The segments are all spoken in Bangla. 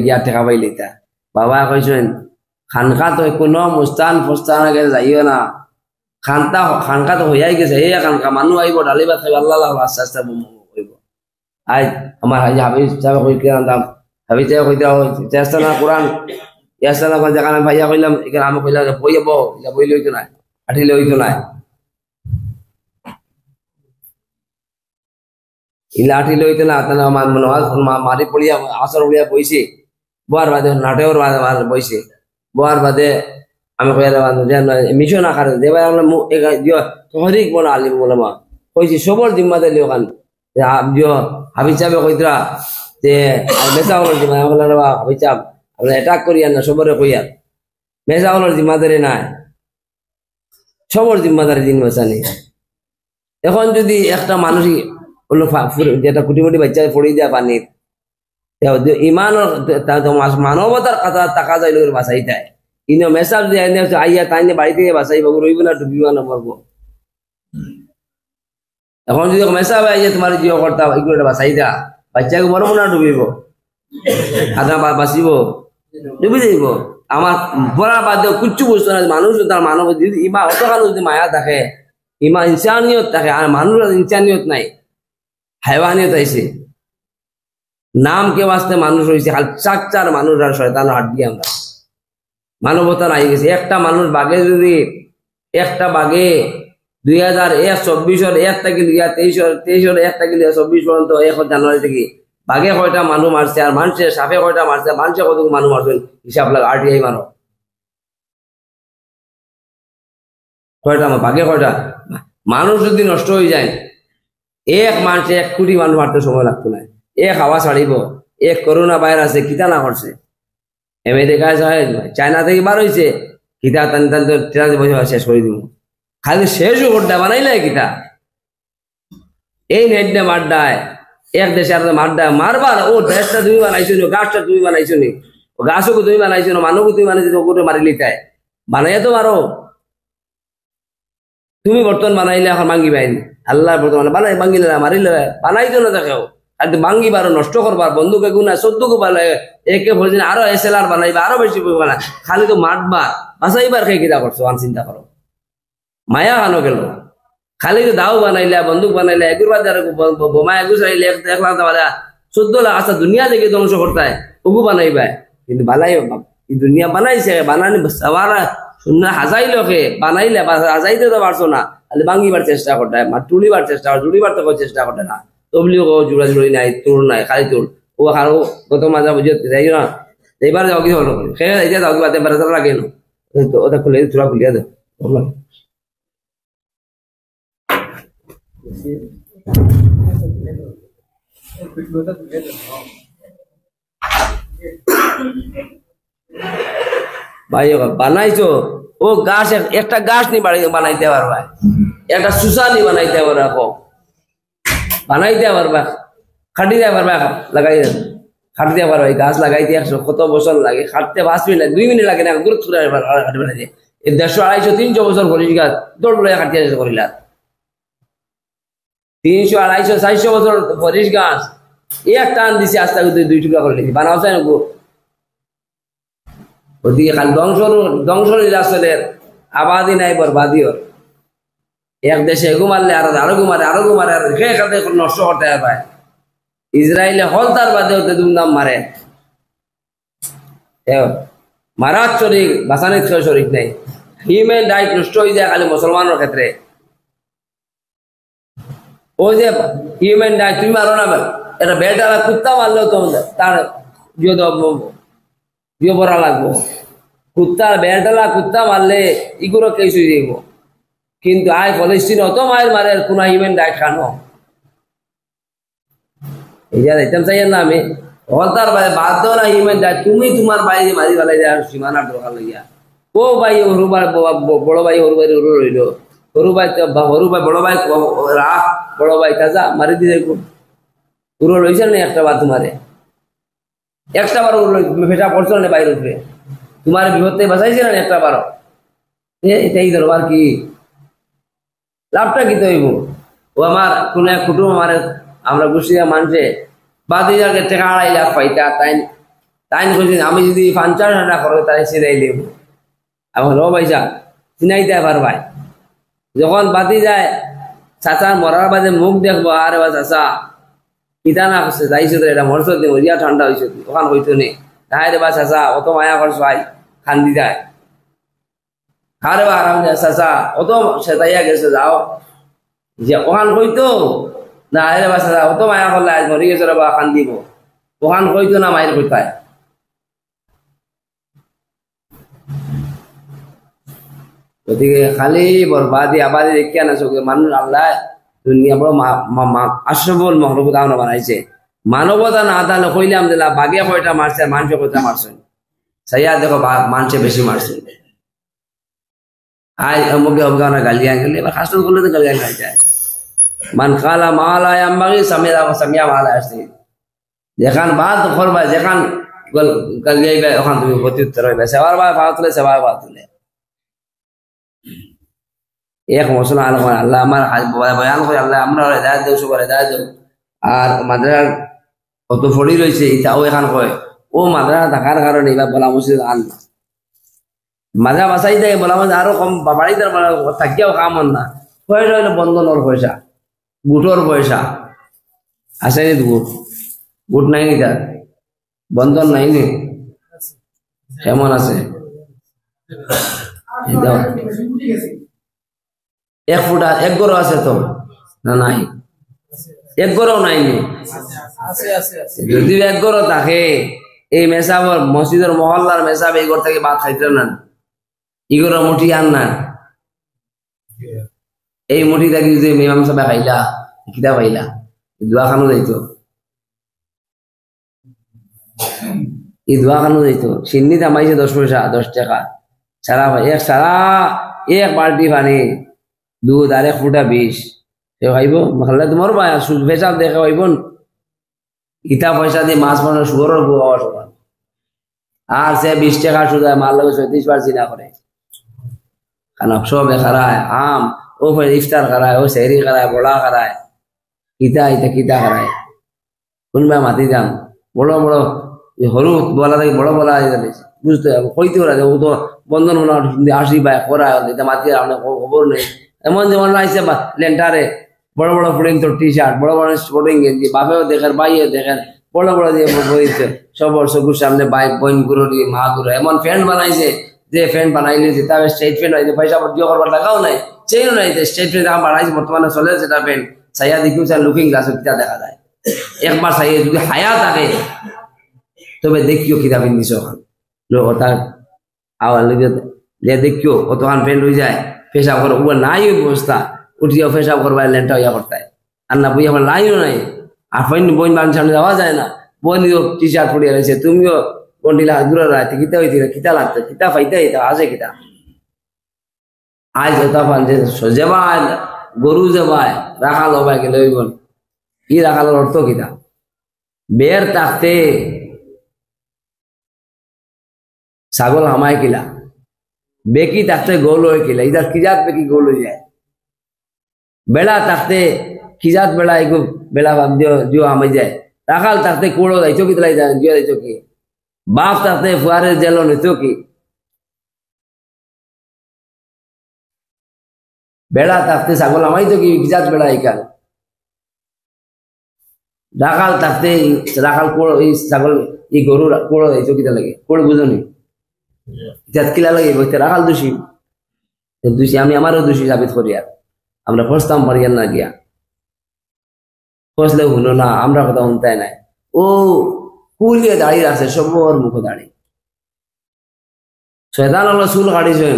ইয়া টেকা পাইলে তা বাবা কইছেন খানকা তো কোনো মুস্তান ফুস্তান আগে যাইও না খানকা তো হইয়াই গেছে এই খানকা মানুষ আইব ডালি ভাত খাইব আল্লাহ আল্লাহ আস্তে আস্তে কইব আই আমার হাবিজ সাহেব কই কি আনতাম হাবিজ সাহেব কইতা চেষ্টা না কোরআন ইয়াসা না কথা কানে ভাইয়া কইলাম এখানে আমি কইলাম বইব ইয়া বইলে হইতো না আঠিলে হইতো না ইলা আঠিলে হইতো না তানা মারি পড়িয়া আসর উড়িয়া বইছে বোয়ার বাদে নাটেওর বাদে বইছে বোয়ার বাদে আমি কইলাম মিশন আকারে দেবা দিও তহরিক বলা আলিম বলমা কইছি সবর জিম্মাদারি লিওখান দিও হাবিজ সাহেব কইতরা যে মেসা হলো জিম্মা আমি বললাম হাবিজ সাহেব আপনি অ্যাটাক করিয়ান না সবরে কইয়ার মেসা হলোর জিম্মাদারি নাই সবর জিম্মাদারি দিন মেসানি এখন যদি একটা মানুষই হলো যেটা কোটি কোটি বাচ্চা পড়ে দেয়া পানির ইমানের মানবতার কথা টাকা যাই লোকের বাসাই দেয় ইনো মেসাব দিয়ে আইয়া তাই বাড়ি থেকে বাসাই বাবু রইব না ডুবিবা না পারবো এখন যদি মেসাব আইয়া তোমার জিও করতা এগুলো বাসাই দেয়া বাচ্চাকে মরবো না ডুবিব আধা বাঁচিব ডুবি যাইব আমার পড়ার বাদ দিয়ে কুচ্ছু বুঝতো না মানুষ তার মানব যদি ইমা অতখানো যদি মায়া থাকে ইমা ইনসানিয়ত থাকে আর মানুষের ইনসানিয়ত নাই হাইওয়ানিয়ত আইছে নাম কে বাঁচতে মানুষ হয়েছে খাল চাকচার মানুষ আর শয়তান হাত দিয়ে আমরা মানবতা নাই গেছে একটা মানুষ বাঘে যদি একটা বাঘে 2024 1 থেকে 23 1 থেকে 24 পর্যন্ত 1 জানুয়ারি থেকে বাঘে কয়টা মানুষ মারছে আর মানুষের সাপে কয়টা মারছে মানুষে কত মানুষ মারছেন হিসাব লাগে আরটিআই মানো কয়টা বাঘে কয়টা মানুষ যদি নষ্ট হয়ে যায় এক মানুষে 1 কোটি মানুষ মারতে সময় লাগতো না এক হাওয়া ছাড়িব এক করোনা ভাইরাসে কিতা না করছে এমএ দেখা যায় চায়না থেকে বার হয়েছে কিতা টান টান বছর শেষ করে দিব খালি শেষও করতে বানাইলে কিতা এই নেটে মারডায় এক দেশে আর মারডায় মারবার ও দেশটা তুমি বানাইছো নি গাছটা তুমি বানাইছো নি ও গাছকে তুমি বানাইছো না মানুষকে তুমি বানাইছো ওকে মারিলি তাই বানাইয়া তো মারো তুমি বর্তমান বানাইলে এখন ভাঙ্গি পাইনি আল্লাহ বর্তমানে বানাই ভাঙ্গিলে মারিলে বানাইতো না দেখেও আর ভাঙ্গি বারো নষ্ট করবার বন্ধুকে গুনা 14 বানাই একে ভোজন আরো এসএলআর বানাইবা আরো বেশি বানাই খালি তো মারবা বাসাইবার খেয়ে কিতা করছো আন চিন্তা করো মায়া হানো গেল খালি তো দাও বানাইলা বন্দুক বানাইলা এগুর বাদ বোমা এগুর চাইলে 1 লাখ টাকা 14 লাখ আচ্ছা দুনিয়া থেকে ধ্বংস করতে ওগু বানাইবা কিন্তু বানাই দুনিয়া বানাইছে বানানি সবারা শূন্য হাজাই লোকে বানাইলে হাজাইতে তো পারছো না খালি ভাঙ্গিবার চেষ্টা করতে টুলিবার চেষ্টা জুড়িবার তো চেষ্টা করতে না তবলিও জুড়া জুড়ি নাই তোর নাই খালি তোর ও আর কত মাজা বুঝে যাই না এইবার যাও কি হলো খেয়ে যাই যাও কি বাদে বেড়াতে লাগে না ওটা খুলে তোরা খুলিয়া দে ভাই বানাইছো ও গাছ একটা গাছ নি বানাইতে পারবা একটা সুসানি বানাইতে পারবা বানাইতে পারবা খাটি দিতে পারবা লাগাই খাটি দিতে পারবা গাছ লাগাইতে 100 কত বছর লাগে খাটতে 5 মিনিট 2 মিনিট লাগে না দূর ছুড়ে খাটি বানাইতে 150 250 300 বছর করিস গাছ দৌড় লয়ে খাটিয়ে করিলা 300 250 400 বছর করিস গাছ এক টান দিছি আস্তে আস্তে 2 টুকরা করে লিখি বানাও চাই না ওদিকে খালি ধ্বংস আসলে আবাদি নাই বরবাদিও এক দেশে এগু মারলে আরো ঘুমারে আর খেয়ে নষ্ট করতে পারে ইসরায়েলে হল তার বাদে হতে দুমদাম মারে মারার শরিক বাসানিত খেয়ে শরিক নেই হিউম্যান রাইট নষ্ট হয়ে যায় খালি মুসলমানের ক্ষেত্রে ও যে হিউম্যান রাইট তুমি মারো না এটা বেটারা কুত্তা মারলেও তো তার দিয়ে পড়া লাগবো কুত্তা বেড়ালা কুত্তা মারলে এগুলো কেসু দিব কিন্তু আয় ফলস্তিন অত মায়ের মারে কোন হিউম্যান রাইট খানো এই যা দেখতাম চাই না আমি হলতার বাইরে বাধ্য না হিউম্যান রাইট তুমি তোমার বাইরে মারি ফেলাই যায় সীমানার দরকার লইয়া ও ভাই হরু ভাই বড় ভাই হরু ভাই রইল হরু ভাই বড় ভাই রাখ বড় ভাই তাজা মারি দিয়ে দেখো পুরো লইছে না একটা বার তোমারে একটা বার ফেটা পড়ছো না বাইরে উঠবে তোমার বিপদ থেকে বাঁচাইছে না একটা বারো এটাই দরবার কি লাভটা কি তো হইব ও আমার কোন এক কুটুম আমার আমরা গুছিয়া মানছে বাদ টাকা 2.5 লাখ পাইতা তাই তাই কইছেন আমি যদি 50 টাকা করে তাই চিনাই দেব আমার ও ভাইসা চিনাইতে পারবাই যখন বাতি যায় চাচার মরার বাদে মুখ দেখবো আরে বা চাচা ইটা না করছে যাইছো তো এটা মরছ দিয়ে মরিয়া ঠান্ডা হয়েছে ওখান হইতো নে তাই রে বা চাচা অত মায়া করছো আই খান্দি যায় আরে বা আরাম যায় চাচা অত সেটাইয়া গেছে যাও যে ওখান হইতো না আরে বা চাচা অত মায়া করলে আজ মরি গেছে রে বা খান্দিব ওখান হইতো না মায়ের হইতায় গতিকে খালি বরবাদি আবাদি দেখিয়া না চোখে মানুষ আল্লাহ দুনিয়া বড় আশ্রবল মহরবতা বানাইছে মানবতা না তাহলে কইলাম দিলা বাঘে কয়টা মারছে মানুষ কয়টা মারছেন সাইয়া দেখো মানুষে বেশি মারছে আজ অমুকে অবগানা গালিয়া গেলে বা খাসল করলে তো গালিয়া খাই যায় মান কালা মালা আম্বাগি সামিয়া সামিয়া মালা আসছে যেখান বাদ করবা যেখান গালিয়াইবে ওখান তুমি প্রত্যুত্তর হইবে সেবার বা ফাতুলে সেবার ফাতুলে এক মশলা আল্লাহ আমার বয়ান করে আল্লাহ আমরা হেদায়েত দেও সবার হেদায়েত দেও আর মাদ্রাসার কত ফড়ি রয়েছে ইটাও এখান কয় ও মাদ্রাসা থাকার কারণে এবার বলা মুসিদ আন না মাদ্রাসা বাসাই দেয় বলা মানে আরো কম বাড়িতে থাকিয়াও কাম না পয়সা হইলে বন্ধনের পয়সা গুটর পয়সা আছে নি গুট গুট নাই নি তার বন্ধন নাই নি কেমন আছে এক ফুটা এক গরো আছে তো না নাই এক গরো নাই নি যদি এক গরো থাকে এই মেসাবর মসজিদের মহল্লার মেসাব এই ঘর থেকে ভাত খাইতে না ইগোর মুঠি আন না এই মুঠি থাকি যদি ইমাম সাহেব খাইলা কিতা পাইলা দোয়া খানো যাইতো এই দোয়া খানো যাইতো সিন্নি দামাইছে 10 পয়সা 10 টাকা সারা এক বালতি পানি দুধ আর 1 ফুটা 20 সে খাইব মহল্লা তোমার পেশাব দেখে খাইব ইটা পয়সা দিয়ে মাছ মানে শুয়োরের গোয়া সমান আর সে 20 টাকা সুদা মার লগে 36 বার চিনা করে খানা সবে খারায় আম ও ইফতার খারায় ও সেহরি খারায় বড়া খারায় কিতা ইটা কিতা খারায় কোনবা মাতি যাম বড় বড় হরু বলা থেকে বড় বলা বুঝতে হবে কইতে ওরা ও তো বন্ধন মনে আসি বা করা এটা মাতি খবর নেই এমন যেমন আইসে লেন্টারে বড় বড় ফুডিং তোর টি শার্ট বড় বড় স্পোর্টিং গেঞ্জি বাপেও দেখেন বাইয়ে দেখেন বড় বড় দিয়ে বইছে সবর চকুর সামনে বাইক বইন গুলো দিয়ে মা গুলো এমন ফ্যান বানাইছে যে ফ্যান বানাইলে যে তবে স্টেট ফ্যান হয়েছে পয়সা দিয়ে করবার লাগাও নাই চেইনও নাই স্টেট ফ্যান এখন বানাইছে বর্তমানে চলে সেটা ফ্যান সাইয়া দেখিও চান লুকিং গ্লাস কিতা দেখা যায় একবার সাইয়া যদি হায়া থাকে তবে দেখিও কিতা পিন্দিছ ওটার আওয়াজ দেখিও কতখান ফ্যান হয়ে যায় পেশাব করে উপর নাই ওই ব্যবস্থা উঠিও পেশাব করবার লেনটা ইয়া করতে আর না বই আমার লাইনও নাই আর বইন বান সামনে যাওয়া যায় না বোনিও টি শার্ট পড়িয়ে রয়েছে তুমিও বন্ডিলা দূরে রাখতে কিতা হইতে কিতা লাগতো কিতা পাইতে আছে কিতা আজ তখন যে যেবাই গরু যেবাই রাখাল হবাই গেলে ওই বোন কি রাখালোর অর্থ কিতা বের থাকতে ছাগল হামায় কিলা বেকি থাকতে গোল হয়ে কিলা ইধার কিজাত বেকি গোল হয়ে যায় বেড়া থাকতে কিজাত বেড়া এগো বেড়া ভাব দিও হামাই যায় রাখাল থাকতে কোড়ো যাইতো কি দিলাই যায় দিও যাইতো কি বাপ থাকতে ফুয়ারে জেল নিতো কি বেড়া থাকতে ছাগল হামাইতো কি কিজাত বেড়া এখান রাখাল থাকতে রাখাল কোড়ো এই ছাগল এই গরু কোড়ো যাইতো কিতা লাগে কোড়ো বুঝনি ইজাত কিলা লাগে বইতে রাখাল দোষী দোষী আমি আমারও দোষী সাবিত করি আর আমরা ফসতাম পারিয়ান না গিয়া ফসলেও হলো না আমরা কথা শুনতাই নাই ও কুলিয়ে দাঁড়িয়ে আছে সবর মুখ দাঁড়িয়ে শয়তান হলো চুল কাটিছেন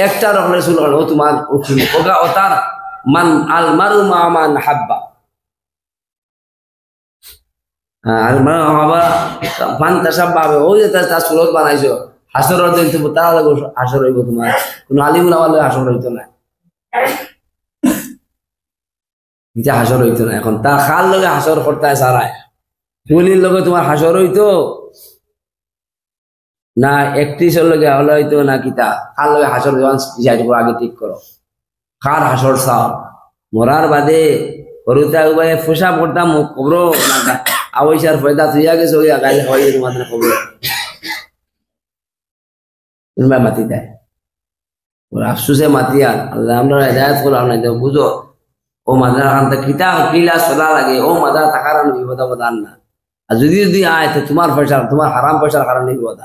একটা রকমের চুল কাটো ও তোমার ওগা ও তার মান আল মারু মান হাব্বা আর মান তাসাব্বা ও যে তার সুরত বানাইছো হাসরের দিন তুমি তারা লাগো হাসর হইব তোমার কোন আলিমুল আমাদের হাসর হইতো না যা হাসর হইতো না এখন তার খাল লগে হাসর করতে সারায় ফুলির লগে তোমার হাসর হইতো না 31 লগে হলো হইতো না কিতা খাল লগে হাসর জোয়ান আগে ঠিক করো খার হাসর চাও মরার বাদে হরুতা উবাই ফুসা পড়তাম খবর আবৈশার ফয়দা তুইয়া গেছে ওই গাইলে হয় তোমাদের খবর কোনবা মাতি দেয় ওরা আফসুসে মাতি আর আল্লাহ আমরা হেদায়ত করলাম না বুঝো ও মাদ্রাসা খানতে কিতা কিলা চলা লাগে ও মাদ্রাসা থাকার বিপদ অবদান না আর যদি যদি আয় তো তোমার পয়সা তোমার হারাম পয়সার কারণে বিপদ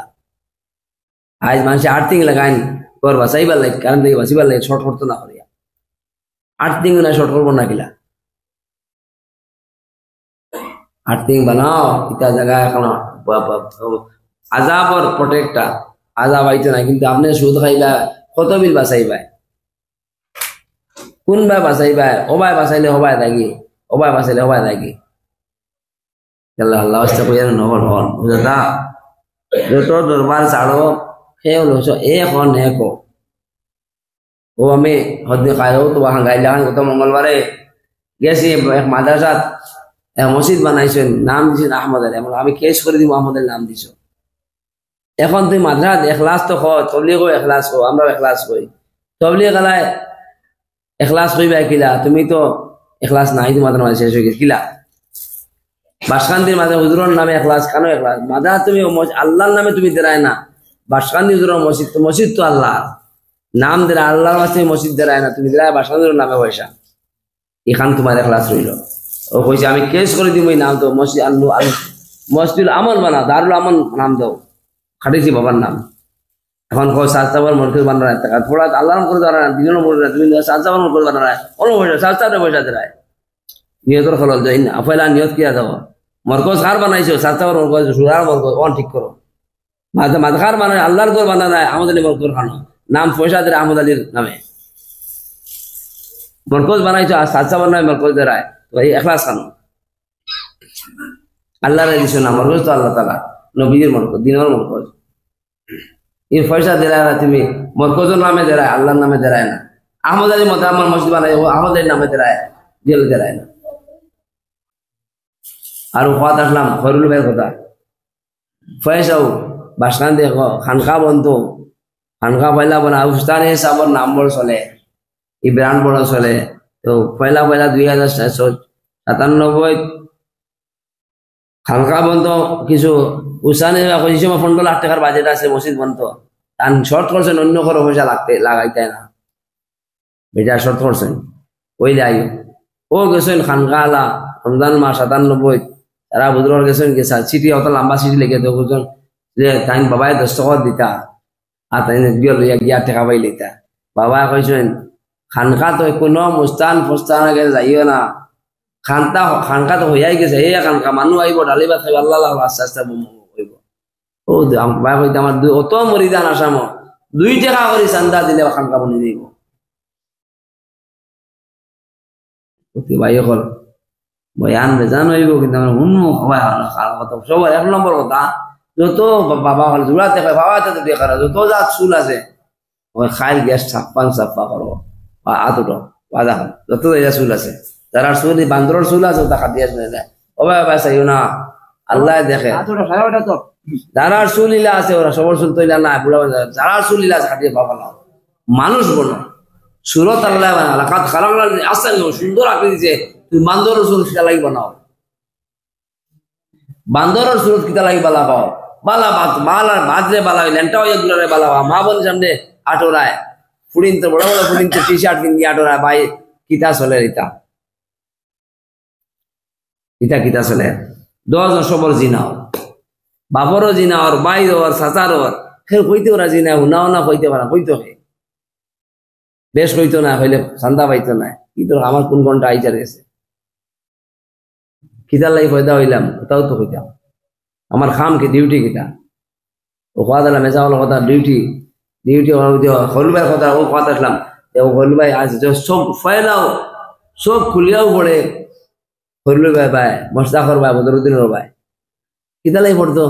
আজ মানুষ 8 দিন লাগাইন কর বাঁচাইবার লাগে কারণ দেখি বাঁচিবার লাগে শর্ট করতো না করিয়া 8 দিন না শর্ট করবো না কিলা 8 দিন বানাও ইটা জায়গা এখন আজাবর প্রোটেক্টা আজাব আইতে না কিন্তু আপনি সুদ খাইবা কত বিল বাঁচাইবা কোনবা বাঁচাইবা ওবাই বাঁচাইলে হবাই লাগি ওবাই বাঁচাইলে হবাই লাগি আল্লাহ আল্লাহ আস্তে কইয়া নহল হন বুঝা যত দরবার ছাড়ো সে হলো এখন হেক ও আমি হদ্দে খাইও তো গাইলাম গত মঙ্গলবারে গেছি এক মাদ্রাসাত মসজিদ বানাইছেন নাম দিছেন আহমদ আলী আমি কেস করে দিব আহমদের নাম দিছ এখন তুই মাদ্রাসাত এখলাস তো তবলিগও এখলাস কো আমরাও এখলাস কই তবলিগ গলায় এখলাস কইবা কিলা তুমি তো এখলাস নাই তোমার মাঝে শেষ হয়ে গেছে কিলা বাসকান্দির মাঝে হুজুরের নামে এখলাস কেন এখলাস মাদ্রাসা তুমি আল্লাহর নামে তুমি দেরায় না বাসকান্দি হুজুরের মসজিদ তো আল্লাহ নাম দেরা আল্লাহর কাছে মসজিদ দেরায় না তুমি দেরায় বাসকান্দির নামে পয়সা এখান তোমার এখলাস রইল ও কইছে আমি কেস করে দিব নাম তো মসজিদুল আমল বানা দারুল আমল নাম দাও খাটিছি বাবার নাম এখন সাজতাবার মরকজ বানায় থোড়া আল্লাহ করে দাঁড়া দিনের মনে তুমি সাজতাবার মরকজ বানায় অন্য পয়সা সাজতাবার পয়সা দেরায় নিয়তর খলল যাই না পয়লা নিয়ত কিয়া দাও মরকজ কার বানাইছো সাজতাবার মরকজ সুরার মরকজ অন ঠিক করো মাদখার মানে আল্লাহর ঘর বানা নাই আহমদ আলী মরকজ খানো নাম পয়সা দেয় আহমদ আলীর নামে মরকজ বানাইছো আর সাজতাবার নয় মরকজ দেরায় এই এখলাস খানো আল্লাহর দিছো না মরকজ তো আল্লাহ তাআলা নবীর মরকজ দিনের মরকজ এই পয়সা দেরায় না তুমি মরকজের নামে দেরায় আল্লাহর নামে দেরায় না আহমদ আলী মত আমার মসজিদ বানাই আহমদ আলীর নামে দেরায় জেল দেরায় না আর কথা আসলাম খয়রুল ভাইয়ের কথা পয়সাও বাসকান দেখো খানকা বন্ধ খানকা পয়লা বনা উস্তান হিসাবর নাম বড় চলে এই ব্রান্ড বড় চলে তো পয়লা 2097 খানকা বন্ধ কিছু উস্তানে 15 লাখ টাকার বাজেট আছে মসজিদ বন্ধ তান শর্ট করছেন অন্য কোনো পয়সা লাগাইতে না বেটা শর্ট করছেন ওইলে আইও ও গেছেন খানকা আলা রমজান মাস 97 তারা বুধবার গেছেন গেছা চিঠি অত লম্বা চিঠি লিখে তো বুঝছেন যে তাই বাবাই 10 টাকা দিতা আর তাই গিয়া টাকা পাই লিতা বাবা কইছেন খানকা তো কোনো মুস্তান ফুস্তান আগে যাইও না খানকা তো হইয়াই গেছে এই খানকা মানুষ আইব ডালি ভাত খাইব আল্লাহ আস্তে আস্তে হইব ও বাবা কইতে আমার অত মরিদান আসাম 2 টাকা করে চান্দা দিলে খানকা বনি দিব ভাই হল বয়ান বেজান হইব কিন্তু আমার উন্মুখ হওয়া কথা সবার 1 নম্বর কথা যত বাবা হল জোড়াতে বাবা তো দেখার যত যা চুল আছে ওই খাইল গ্যাস সাফা করো আতটো বাধা যত চুল আছে যারা চুল বান্দরের চুল আছে তা খাটিয়ে যায় ও বাবা চাইও না আল্লাহ দেখে যারা চুল ইলা আছে ওরা সবর চুল তো ইলা না বুড়া যারা চুল ইলা আছে খাটিয়ে বাবা না মানুষ বলো সুরত আল্লাহ বানালাকাত খালাকনা আসান সুন্দর আঁকি দিছে তুমি বান্দরের সুরত কিতা লাগি বানাও বান্দরের সুরত কিতা লাগি বালা পাও বালা বাদরে বালা লেন্টা হয়ে গুলারে বালা মা বোন সামনে আটোরায় ফুড়িন তো বড় বড় ফুড়িন তো টি-শার্ট কিনবি আটোরায় ভাই কিতা চলে কিতা চলে 10 সবর জিনাও বাপরও জিনাওর বাইর সাচারর ফের কইতে ওরা জিনা হুনাও না কইতে পারা কইতে হয় বেশ হইতো না হইলে চান্দা পাইতো না কিন্তু আমার কোন ঘন্টা আইচার গেছে কিতার লাই ফয়দা হইলাম তাও তো হইতাম আমার খাম কি ডিউটি কিতা ও কথা দিলাম মেজাওয়ালা কথা ডিউটি হলুবাই কথা ও কথা আসলাম হলুবাই আজ সব ফয়লাও সব খুলিয়াও পড়ে হলুবাই ভাই মোস্তাফর ভাই বদরুদ্দিনের ভাই কিতা লাই পড়তো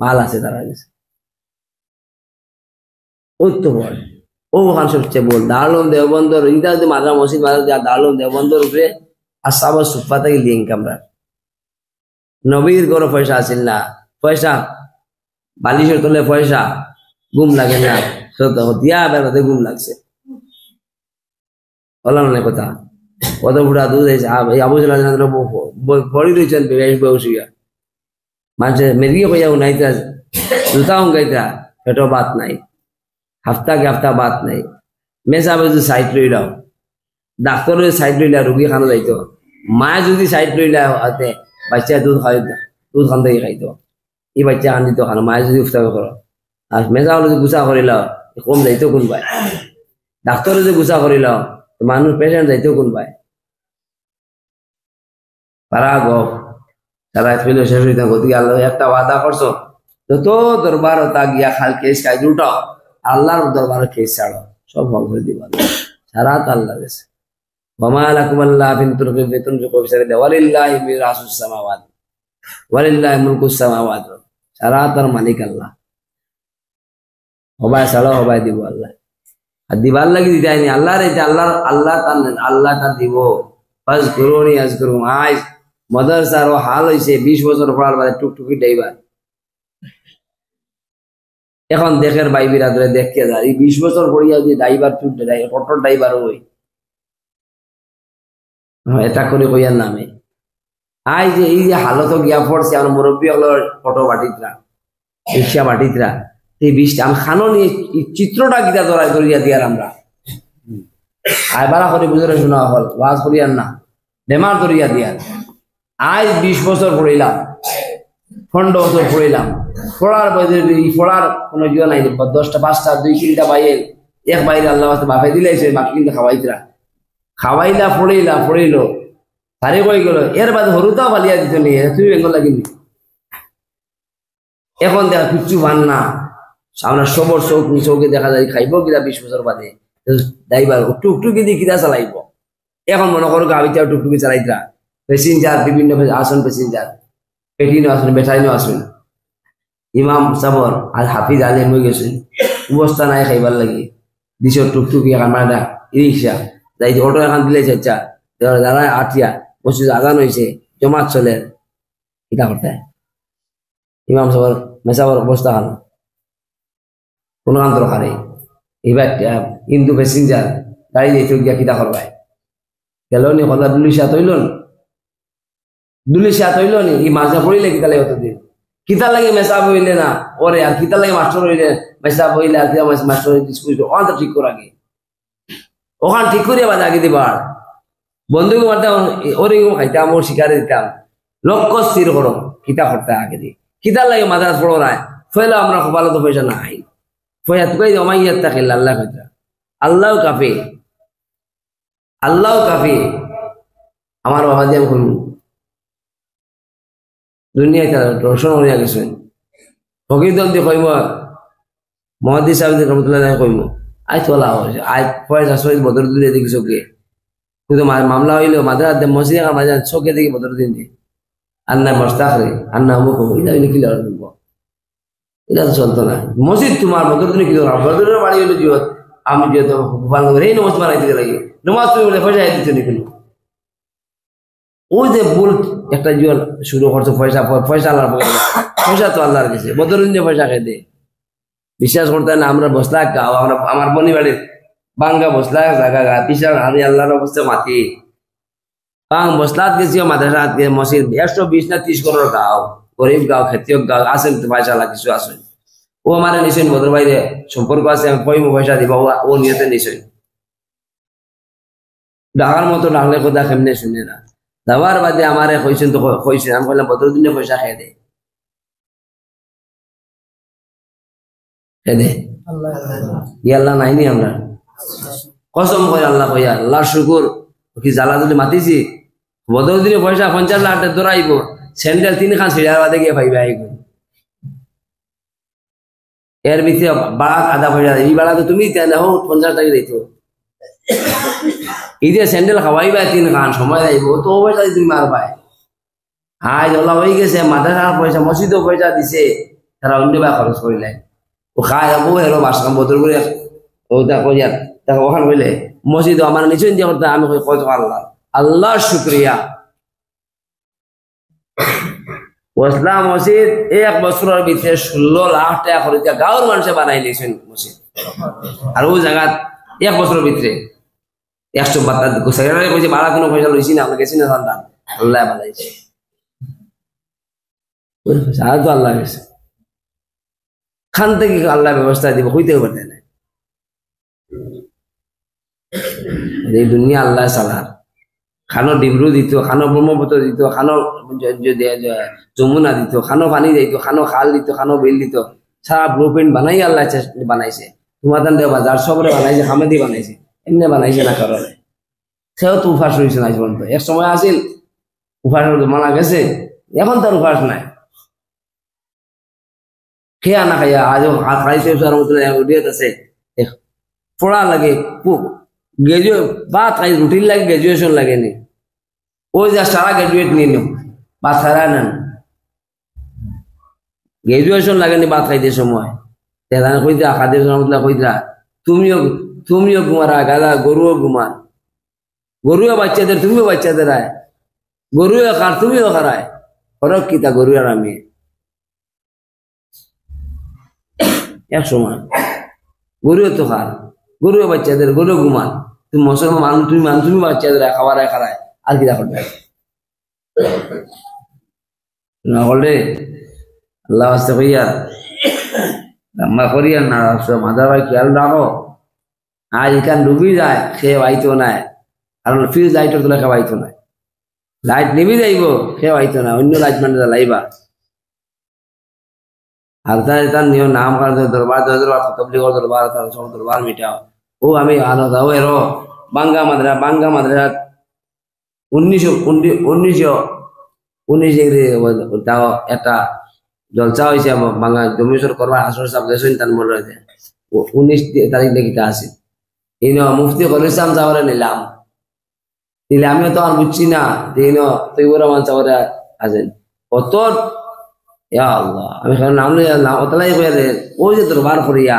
মাল আছে তারা গেছে ওই তো বল ও ওখান সবচেয়ে বল দারুম দেওবন্দর ইটা যদি মাদ্রা মসজিদ মাদ্রা দারুম দেওবন্দর উপরে আর সাবার সুফা থেকে লিঙ্ক আমরা নবীর গরো পয়সা আসিল না পয়সা বালিশের তলে পয়সা গুম লাগে না দিয়া বেড়াতে গুম লাগছে বললাম না কথা কত ফুটা দুধ হয়েছে আবু পড়ি রয়েছেন বসিয়া মানুষের মেদিকে পয়সা উনাইতে জুতা উঙ্গাইতা পেটো বাত নাই হাফতা কে হাফতা বাদ নাই মেসাবে যদি সাইড লইলাও ডাক্তারের সাইড লইলা রুগী খানো যাইতো মায়ে যদি সাইড লইলা হাতে বাচ্চা দুধ খাই দুধ খান থেকে খাইতো এই বাচ্চা খান দিত খানো মায়ে যদি উফতাবে করো আর মেসা হলে যদি গুছা করিলাও কম যাইতো কোন পায় ডাক্তারে যদি গুছা করিলাও মানুষ পেশেন্ট যাইতো কোন পায় পারা গপ তারা ছিল শেষ হইতাম গতিকে আল্লাহ একটা ওয়াদা করছো যত দরবার তা গিয়া খাল কেস খাই উঠাও আল্লাহর দরবার কেস ছাড়ো সব হল করে দিবা সারা আল্লাহ গেছে وما لكم الا تنفقوا في سبيل الله ولله ميراث السماوات ولله ملك السماوات সারা তার মালিক আল্লাহ হবাই ছাড়ো হবাই দিব আল্লাহ আর দিবার লাগি দিতাইনি আল্লাহর এই আল্লাহ তার দিব ফাজ করুনি আজ করুম আজ মাদ্রাসার হাল হইছে 20 বছর পড়ার বাদে টুকটুকি ড্রাইভার এখন দেখের ভাই বিরাদরে দেখকে যায় এই 20 বছর পড়িয়া যদি ড্রাইভার টুক অটো ড্রাইভার হই এটা করে কইয়ার নামে আই যে এই যে হালত গিয়া পড়ছে আমার মুরব্বী হলো অটো বাটিতরা রিক্সা বাটিতরা এই 20টা আমি খানো নিয়ে চিত্রটা গিয়া ধরিয়া দিয়ার আমরা আয় বারা করে বুঝরে শোনা হল ওয়াজ করিয়ার না বেমার ধরিয়া দিয়ার আজ 20 বছর পড়িলাম 15 বছর পড়িলাম পড়ার কোনো ইয়ে নাই 10টা 5টা 2-3টা বাইরে এক বাইরে আল্লাহ বাপে দিলাইছে বাকি কিন্তু খাওয়াইলা পড়িল তারে কই গেল এর বাদে হরুতাও বালিয়া দিত নি তুই বেঙ্গল লাগিনি এখন দেখা কিচ্ছু ভান না সামনে সবর চৌকে দেখা যায় খাইব কিনা 20 বছর বাদে ড্রাইভার টুকটুকি দিয়ে কিনা চালাইব এখন মনে করো গাড়িটা টুকটুকি চালাইতরা প্যাসেঞ্জার বিভিন্ন আসন প্যাসেঞ্জার পেটিনো আসুন বেটাইনো আসুন ইমাম সাবর আর হাফিজ আলিম হয়ে গেছে অবস্থা নাই খাইবার লাগি দিছ টুকটুকি আমার রিক্সা যাই অটো এখন দিলে চাচা যারা আটিয়া বসে আগান হয়েছে জমাত চলে এটা করতে ইমাম সাবর মেসাবর অবস্থা হল কোন আন্তর খারে এবার হিন্দু প্যাসেঞ্জার গাড়ি যেতে গিয়া কিতা করবাই গেল নি কথা দুলিশা তৈল নি এই মাঝে পড়িলে কিতা লাগে অতদিন কিতা লাগে মেসাব হইলে না ওরে আর কিতা লাগে মাস্টার হইলে মেসাব হইলে আর কিতা মাস্টার স্কুল ওখান তো ঠিক করা গে ওখান ঠিক করিয়া বাজে আগে দিবার বন্ধুকে মারতাম ওরে খাইতাম ওর শিকারে দিতাম লক্ষ্য স্থির করো কিতা করতে আগে দি কিতা লাগে মাদ্রাস পড়ো না ফেলে আমরা ভালো তো পয়সা নাই ফয়া তুকাই জমাইয়ার থাকে আল্লাহ কইতা আল্লাহ কাফি আমার বাবা দিয়ে আমি দুনিয়াতে রোশন হইয়া গেছেন ফকির দল দিয়ে কইব মহাদি সাহেব রহমতুল্লাহ কইব আই তোলা হয়েছে আই পয়সা শহীদ বদরুদ্দিন দেখি চোখে কিন্তু মামলা হইলো মাদ্রাস মসজিদ মাঝে চোখে দেখি বদরুদ্দিন দিয়ে আন্না মস্তাকরে আন্না অমুক এটা হইলে কি লাগবে এটা তো চলতো না মসজিদ তোমার বদরুদ্দিন কি দরকার বদরুদ্দিনের বাড়ি হইলো জিহত আমি যেহেতু গোপাল নগর এই নমাজ বানাই দিতে লাগে নমাজ তুমি বলে পয়সা দিতে নি কিন্তু ওই যে ভুল একটা জীবন শুরু করছো পয়সা আল্লাহর পয়সা তো আল্লাহর কাছে বদরুদ্দিন পয়সা খাই দে বিশ্বাস করতে না আমরা বসলা গাও আমরা আমার বনি বাড়ির বাঙ্গা বসলা জায়গা গা পিছার আমি আল্লাহর অবস্থা মাতি বাং বসলাত গেছি মাদ্রাসা মসজিদ 120 না 30 করোড় গাও গরিব গাও খেতিয়ক গাও আসেন পয়সা কিছু আসেন ও আমার নিশ্চয় বদর বাইরে সম্পর্ক আছে আমি কইম পয়সা দিব ও নিয়েতে নিশ্চয় ডাকার মতো ডাকলে কথা কেমনে শুনে না যাওয়ার বাদে আমারে কইছেন তো কইছেন আমি বললাম বদরুদ্দিনে পয়সা খেয়ে দে আল্লাহ নাইনি আমরা কসম করে আল্লাহ কইয়া আল্লাহ শুকুর কি জ্বালা যদি মাতিছি বদরুদ্দিনে পয়সা 50 লাখ টাকা দৌড়াইব স্যান্ডেল 3 খান ছিড়ার বাদে গিয়ে পাইবে আইব এর ভিতরে বাড়া আধা পয়সা এই বাড়া তো তুমি 50 টাকা দিত এই যে স্যান্ডেল খাওয়াইবা 3 খান সময় যাইব তো পয়সা তুমি মারবাই আজ ওলা হয়ে গেছে মাদ্রাসার পয়সা মসজিদও পয়সা দিছে তারা অন্য বা খরচ করিলেন ও খায় যাবো হেরো বাসকাম বদল করে ওটা কইয়া তাকে ওখান কইলে মসজিদ আমার নিচে দিয়ে করতে আমি কত আল্লাহ শুক্রিয়া ওসলা মসজিদ 1 বছরের ভিতরে 16 লাখ টাকা খরচ গাঁওর মানুষে বানাই নিয়েছেন মসজিদ আর ওই জায়গা 1 বছরের ভিতরে 172 সেক্রেটারি কইছে বাড়া কোনো পয়সা লইছি না আমরা গেছি না সন্তান আল্লাহ বানাইছে আর তো আল্লাহ গেছে খান থেকে আল্লাহ ব্যবস্থা দিব হইতেও পারতেন না এই দুনিয়া আল্লাহ চালার খানো ডিমরু দিত খানো ব্রহ্মপুত্র দিত খানো যমুনা দিত খানো পানি দিত খানো খাল দিত খানো বিল দিত সারা ব্লু প্রিন্ট বানাই আল্লাহ বানাইছে তোমাদের দেওয়া যার সবরে বানাইছে হামেদি বানাইছে এমনি বানাইছে না কারণে সেও তো উপাস রয়েছে না পর্যন্ত এক সময় আসিল উপাস মানা গেছে এখন তার উপাস নাই খেয়া না খাইয়া আজ খাইছে উঠিয়ে আছে পড়া লাগে বাদ খাই রুটিন লাগে গ্রাজুয়েশন লাগেনি ওই যা সারা গ্রাজুয়েট নিয়ে নো বাদ খারা নেন গ্রাজুয়েশন লাগেনি বাদ খাইতে সময় কইতা খাদের কইতা তুমিও ঘুমারা গাদা গরুও ঘুমান গরুও বাচ্চাদের তুমিও বাচ্চাদের আয় গরুও খার তুমিও খারায় ফরক কিতা গরু আর আমি এক সময় গরুও তো খার গরুও বাচ্চাদের গরু ঘুমান তুমি মুসলমান তুমি বাচ্চাদের খাবার খারায় আর কিতা করবে না হলে আল্লাহ আস্তে কইয়া লম্বা করিয়া না মাদার ভাই খেয়াল রাখো আজ এখান ডুবি যায় খেয়ে আইতো নাই কারণ ফিউজ লাইটের তোলা খেয়ে আইতো নাই লাইট নিবি যাইব খেয়ে আইতো না অন্য লাইট মানে লাইবা আর তার নিয়ম নাম দরবার তবলিগর দরবার সব দরবার মিটাও ও আমি আলো দাও এরো বাঙ্গা মাদ্রা 1919 তাও একটা জলসা হয়েছে বাঙ্গা জমিসর করবার আসর সাহেব গেছেন তার মনে রয়েছে 19 তারিখ দেখিতে আসে এই মুফতি কলিসাম চাওয়ারে নিলাম দিলে আমিও তো আর বুঝছি না তৈবুর রহমান চাওয়ারে আছেন অত আল্লাহ আমি নাম নাম অতলাই কইয়া দে ওই যে দরবার করিয়া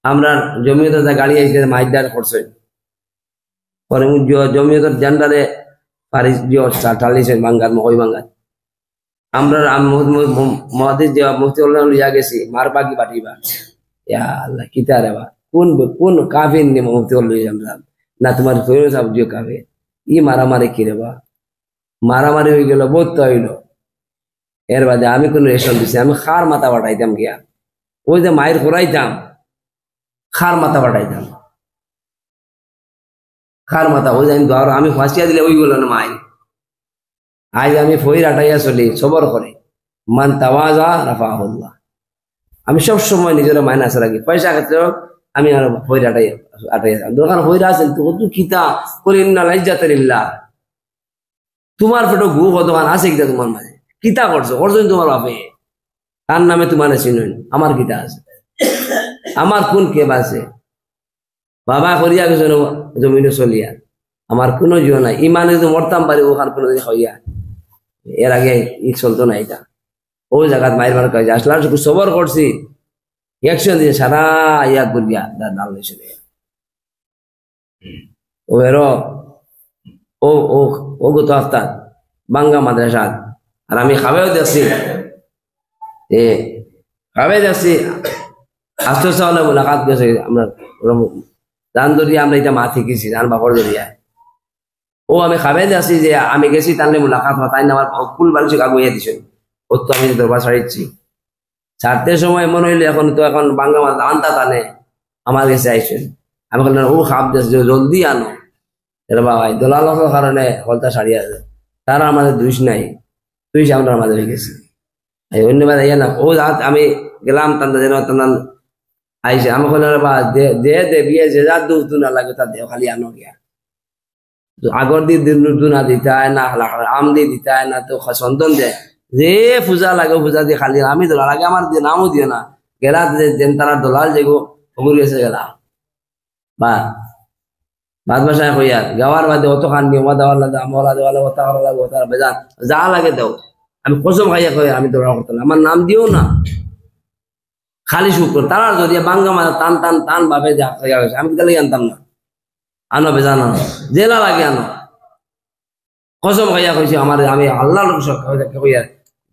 আমরা জমিয়তের গাড়ি আইসে মাইদার করছে পরে জমিয়তের জান্ডারে পারিস টালিছে বাঙ্গাত মকই বাঙ্গাত আমরা মহাদিস যে মুফতি লিয়া গেছি মার পাখি পাঠিবা ইয়া আল্লাহ কিতা রে বা কোন কাফির নে মুফতি লইলাম না তোমার তৈরি সাহেব যে কাফির ই মারামারি কি রে বা মারামারি হয়ে গেল বোধ তো হইল এর বাদে আমি কোন রেশন দিছি আমি খার মাথা বাটাইতাম গিয়া ওই যে মায়ের করাইতাম খার মাথা বাটাইতাম খার মাথা ওই যে আমি ফাঁসিয়া দিলে ওইগুলো না মাই আজ আমি ফইর আটাইয়া চলি সবর করে মান তাওয়াজা রাফাহুল্লাহ আমি সব সময় নিজের মাইনাস রাখি পয়সা ক্ষেত্রে আমি আর ফইর আটাইয়া দোকান ফইরা আছেন তো কিতা করি না লাইজাতিল্লাহ তোমার ফটো গু দোকান আছে কিতা তোমার মাঝে কিতা করছো তোমার বাপে তার নামে তোমার চিনুন আমার কিতা আছে আমার কোন কেব আছে বাবা করিয়া গেছে জমিনে চলিয়া আমার কোনো জিও নাই ইমানে যদি মরতাম পারি ওখান কোনো দিন হইয়া এর আগে ই চলতো না এটা ওই জায়গাত মায়ের বার কাজ আসলাম শুধু সবর করছি একশো দিয়ে সারা ইয়া করিয়া ডাল হয়েছে ও এরো ও গত হপ্তাহ বাঙ্গা মাদ্রাসা আর আমি খাবেও দেখছি আস্তে আস্তে মোলাকাত গেছে আমরা দান দরিয়া আমরা এটা মা থেকেছি দান বাপর দরিয়ায় ও আমি খাবে যাচ্ছি যে আমি গেছি তাহলে মোলাকাত তাই না আমার ফুল বালুচি আগুইয়া দিছে ও তো আমি দরবার ছাড়িচ্ছি ছাড়তে সময় মনে হইলে এখন বাঙ্গা মাছ আনতা টানে আমার কাছে আইসেন আমি বললাম ও খাপ যাচ্ছে জলদি আনো এর বাবা দোলালকের কারণে হলতা সারিয়া যায় তারা আমাদের দুইশ নাই তুইস আমরা আমাদের হয়ে গেছি অন্যবার ইয়া না ও রাত আমি গেলাম তান্তা যেন তান্দান আইসে আমি বললাম বা দে বিয়ে যে যা দুধ না লাগে তা দেও খালি আনো গিয়া আগর দিয়ে দুনা দিতে হয় না আম দিয়ে দিতে হয় না তো সন্তান দেয় যে পূজা লাগে পূজা দিয়ে খালি আমি দোলা লাগে আমার দিয়ে নামও দিও না গেলা যেন তারা দোলাল যেগো ওগুলি এসে গেলা বা বাদ বাসায় কইয়া গাওয়ার বাদে অত খান নিয়মা দেওয়ার লাগে আমলা দেওয়া লাগে ওতা করা লাগে ওতার বেজান যা লাগে দেও আমি কসম খাইয়া কই আমি দোলা করতাম আমার নাম দিও না খালি শুক্র তারা যদি বাঙ্গা মাথা টান টান টান ভাবে যা খাইয়া গেছে আমি তাহলে জানতাম না আনো বেজান আনো জেলা লাগে আনো কসম খাইয়া কইছি আমার আমি আল্লাহ কইয়া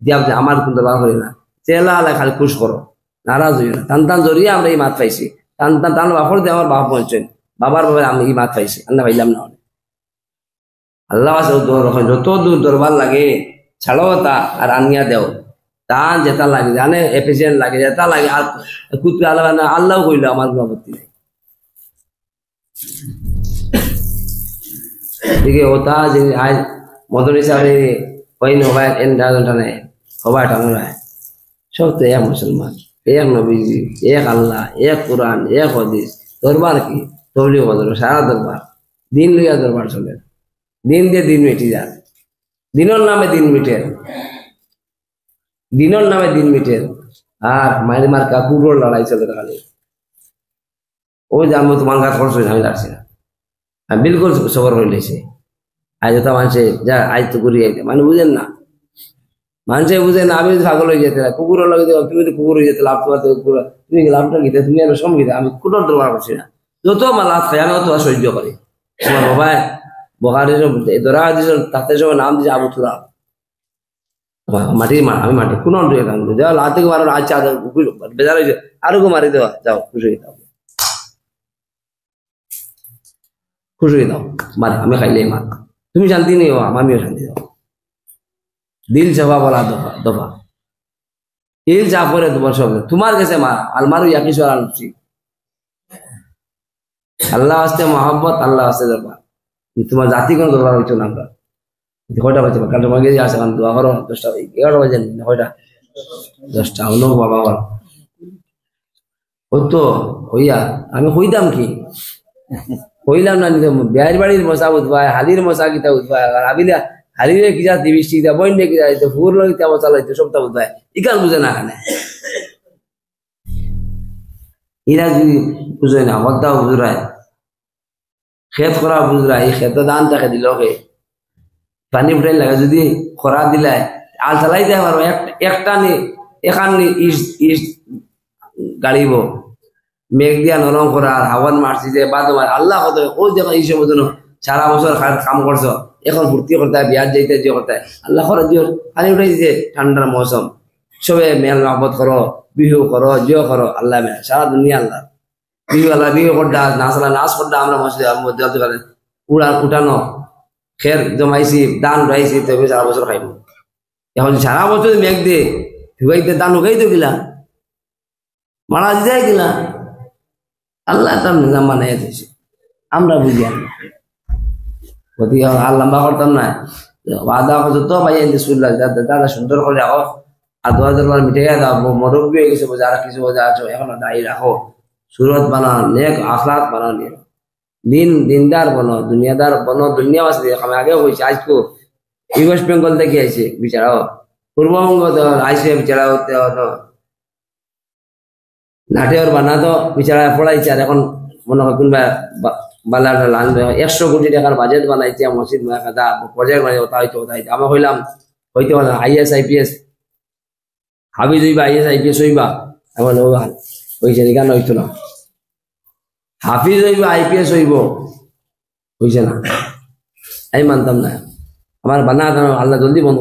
দিয়া আমার কিন্তু বার করি না জেলা লাগে খালি খুশ করো নারাজ হইও না টান টান জড়িয়ে আমরা এই মাত পাইছি টান টান টান বাপর দিয়ে আমার বাপ পৌঁছেন বাবার বাবা আমি এই মাত পাইছি আল্লাহ পাইলাম না আল্লাহ যত দূর দরবার লাগে ছাড়ো তা আর আনিয়া দেও তান যেটা লাগে জানে এফিসিয়েন্ট লাগে যেটা লাগে আর কুত্তি আল্লাহ আল্লাহ কইলো আমার কোনো আপত্তি নেই দিকে ওটা যে আজ মদন হিসাবে ওই নবায় এন টানে সবাই টানো রায় সব তো এক মুসলমান এক নবীজি এক আল্লাহ এক কোরআন এক হদিস দরবার কি তবলিগ দরবার সারা দরবার দিন লইয়া দরবার চলে দিন দিয়ে দিন মিটি যায় দিনের নামে দিন মিটের দিনের নামে দিন মিটের আর মায়ের মার্কা কুকুর লড়াই চলে খালি ও জানবো তোমার কাজ করছো আমি লাগছে না বিলকুল সবর হয়ে লেছে আজ তো মানুষে যা আজ তো করি মানে বুঝেন না মানুষে বুঝে না আমি ছাগল হয়ে যেতে কুকুর লাগে তুমি তো কুকুর হয়ে যেতে লাভ তোমার তুমি লাভটা গীতে তুমি আর সম গীতে আমি কুকুর দরবার করছি না যত আমার লাভ খাই আমি অত সহ্য করি আমার বাবা বহারের ধরা দিয়েছ তাতে সব নাম দিয়েছে আবু তুরা মাটির মা আমি মাটি কোন যাও লাভ থেকে মারো আজ চাঁদ বেজার হয়েছে আরো গো মারি দেওয়া যাও খুশি হয়ে দাও খুশি হয়ে দাও মারে আমি খাইলে মা তুমি শান্তি নেই হো আমিও শান্তি দাও দিল চাপা বলা দফা দফা দিল চাপ করে তোমার সব তোমার কাছে মা আলমারু ইয়াকি সরাল আল্লাহ আসতে মহাব্বত আল্লাহ আসতে দরবার তোমার জাতি কোন দরবার হইতো না আমরা কয়টা বাজে কাল তোমার গিয়ে আসে কারণ দোয়া করো 10টা 11টা বাজে না কয়টা 10টা হলো বাবা আমার হতো হইয়া আমি হইতাম কি হইলাম না বিয়ের বাড়ির মশা উঠবায় হালির মশা কিতা উঠবায় আর আবিলা হালিরে কি যা বৃষ্টি দা বন্যে কি যাইতো ফুর লইতে আমার চালাইতো সবটা উঠবায় ইকাল বুঝে না এখানে ইরা যদি বুঝে না হদ্দাও বুঝরায় খেত করা বুঝরা এই খেত দান তাকে দিল কে পানি ফুটাই লাগে যদি খরা দিলায় আল চালাইতে পারো একটা নি এখান ইস ইস গাড়িব মেঘ দিয়া নরম করা আর হাওয়ান মারছি যে বা তোমার আল্লাহ কত ও যখন এই সময় সারা বছর কাম করছো এখন ফুর্তি করতে হয় বিয়ার যাইতে যে করতে হয় আল্লাহ করে দিও পানি উঠাই দিতে ঠান্ডার মৌসুম সবে মেল মহব্বত করো বিহু করো জিও করো আল্লাহ মেল সারা দুনিয়া আল্লাহ বিহু আল্লাহ বিহু করডা নাচলা নাচ করডা আমরা মসজিদে পারেন উঠানো খের জমাইছি দান উঠাইছি তবে সারা বছর খাইব এখন সারা বছর মেঘ দিয়ে ঢুকাইতে দান উঠাই তো গিলা মারা যায় গিলা আল্লাহ তার নিজাম বানাই দিয়েছে আমরা বুঝি গতিকে আর লম্বা করতাম না বাদা যত ভাই শুনলাম দাদা সুন্দর করে রাখো আর 2000 মিটে দাও মরব্বী হয়ে গেছে যারা কিছু বোঝা আছো এখন দায়ী রাখো সুরত বানাও নেক আখলাক বানাও নিয়ে দিন দিনদার বনো দুনিয়াদার বনো দুনিয়া বাসে আমি আগে হয়েছে আজকে ওয়েস্ট বেঙ্গল থেকে আইছে বিচারাও পূর্ববঙ্গ আইসে বিচারা হতে নাটের বানাতো বিচারা পড়াইছে আর এখন মনে হয় কোনবা বালাটা লাগবে 100 কোটি টাকার বাজেট বানাইছে মসজিদ মাকাদা প্রজেক্ট বানাই ওটা হইতো আমি হইলাম হইতে পারে আইএস আইপিএস হাবিজ হইবা আইএস আইপিএস হইবা এখন হইছে কেন হইতো না হাফিজ হইব আইপিএস হইব হইছে না আমি মানতাম না আমার বানা আল্লাহ জলদি বন্ধ